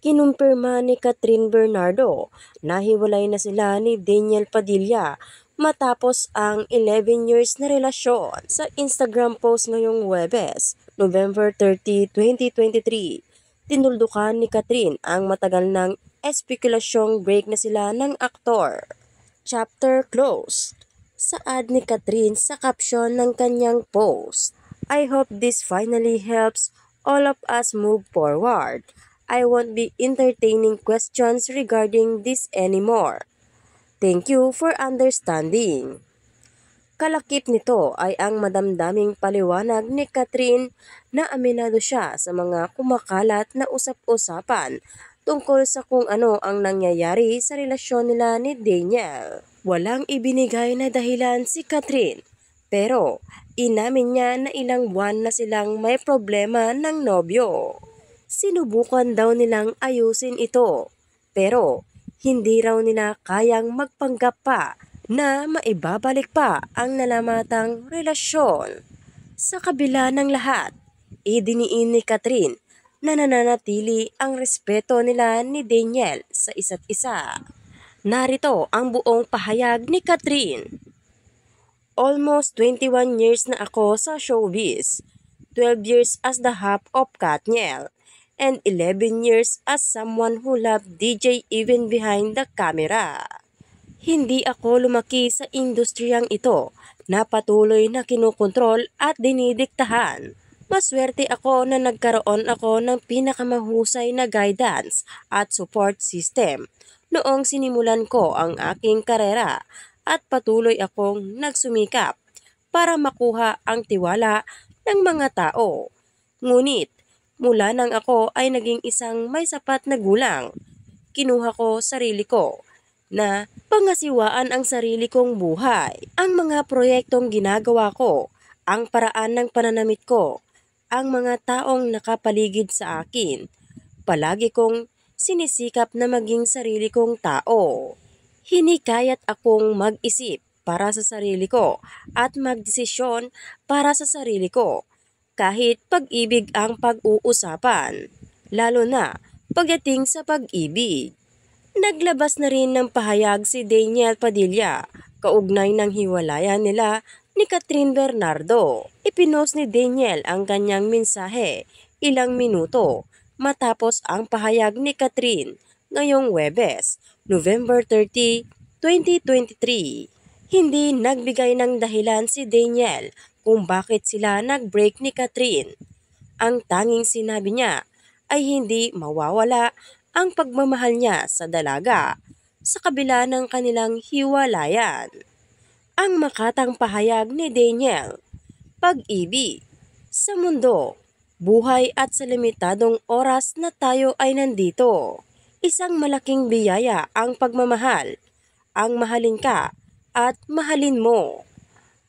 Kinumpirma ni Catherine Bernardo na hiwalay na sila ni Daniel Padilla matapos ang 11 years na relasyon. Sa Instagram post ngayong Huwebes, November 30, 2023, tinuldukan ni Catherine ang matagal ng espekulasyong break na sila ng aktor. Chapter closed. Saad ni Catherine sa caption ng kanyang post, "I hope this finally helps all of us move forward. I won't be entertaining questions regarding this anymore. Thank you for understanding." Kalakip nito ay ang madamdaming paliwanag ni Catherine na aminado siya sa mga kumakalat na usap-usapan tungkol sa kung ano ang nangyayari sa relasyon nila ni Daniel. Walang ibinigay na dahilan si Catherine, pero inamin niya na ilang buwan na silang may problema ng nobyo. Sinubukan daw nilang ayusin ito, pero hindi raw nila kayang magpanggap pa na maibabalik pa ang nalamatang relasyon. Sa kabila ng lahat, idiniin ni Catherine na nananatili ang respeto nila ni Daniel sa isa't isa. Narito ang buong pahayag ni Catherine. "Almost 21 years na ako sa showbiz, 12 years as the half of Katniel, and 11 years as someone who loved DJ even behind the camera. Hindi ako lumaki sa industriyang ito na patuloy na kinukontrol at dinidiktahan. Maswerte ako na nagkaroon ako ng pinakamahusay na guidance at support system noong sinimulan ko ang aking karera at patuloy akong nagsumikap para makuha ang tiwala ng mga tao. Ngunit mula nang ako ay naging isang may sapat na gulang, kinuha ko sarili ko na pangasiwaan ang sarili kong buhay. Ang mga proyektong ginagawa ko, ang paraan ng pananamit ko, ang mga taong nakapaligid sa akin. Palagi kong sinisikap na maging sarili kong tao. Hinikayat akong mag-isip para sa sarili ko at magdesisyon para sa sarili ko. Kahit pag-ibig ang pag-uusapan, lalo na pagdating sa pag-ibig." Naglabas na rin ng pahayag si Daniel Padilla kaugnay ng hiwalayan nila ni Catherine Bernardo. Ipinost ni Daniel ang kanyang mensahe ilang minuto matapos ang pahayag ni Catherine ngayong Huwebes, November 30, 2023. Hindi nagbigay ng dahilan si Daniel kung bakit sila nag-break ni Catherine. Ang tanging sinabi niya ay hindi mawawala ang pagmamahal niya sa dalaga sa kabila ng kanilang hiwalayan. Ang makatang pahayag ni Daniel, "Pag-ibig sa mundo, buhay at sa limitadong oras na tayo ay nandito. Isang malaking biyaya ang pagmamahal, ang mahalin ka at mahalin mo.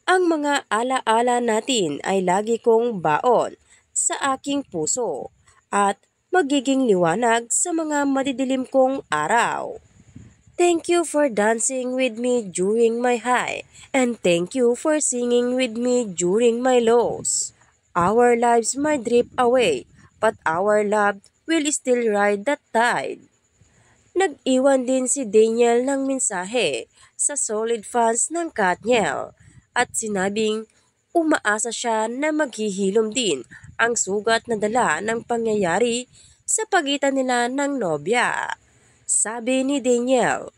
Ang mga alaala natin ay lagi kong baon sa aking puso at magiging liwanag sa mga madidilim kong araw. Thank you for dancing with me during my high, and thank you for singing with me during my lows. Our lives might drift away, but our love will still ride the tide." Nag-iwan din si Daniel ng mensahe sa solid fans ng Katniel at sinabing umaasa siya na maghihilom din ang sugat na dala ng pangyayari sa pagitan nila ng nobya. Sabi ni Daniel,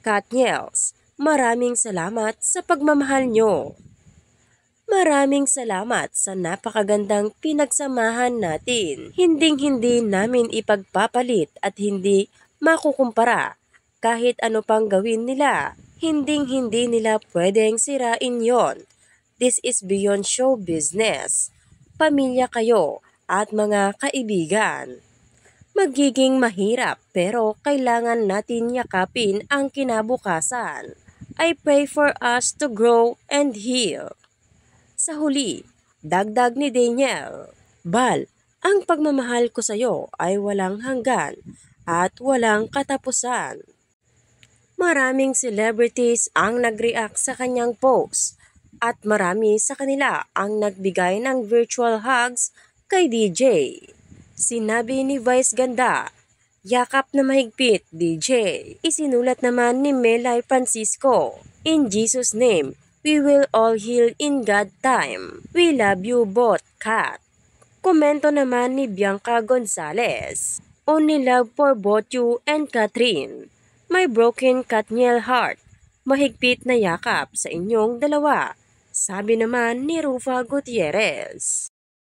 "Katniels, maraming salamat sa pagmamahal nyo. Maraming salamat sa napakagandang pinagsamahan natin. Hinding-hindi namin ipagpapalit at hindi makukumpara kahit ano pang gawin nila. Hinding-hindi nila pwedeng sirain yon. This is beyond show business. Pamilya kayo at mga kaibigan. Magiging mahirap pero kailangan natin yakapin ang kinabukasan. I pray for us to grow and heal." Sa huli, dagdag ni Daniel, "Bal, ang pagmamahal ko sa iyo ay walang hanggan at walang katapusan." Maraming celebrities ang nag-react sa kanyang post at marami sa kanila ang nagbigay ng virtual hugs kay DJ. Sinabi ni Vice Ganda, Yakap na mahigpit, DJ. Isinulat naman ni Melay Francisco. In Jesus' name, we will all heal in God time. We love you both, Kat. Komento naman ni Bianca Gonzalez. Only love for both you and Catherine. My broken Katniel heart. Mahigpit na yakap sa inyong dalawa. Sabi naman ni Rufa Gutierrez.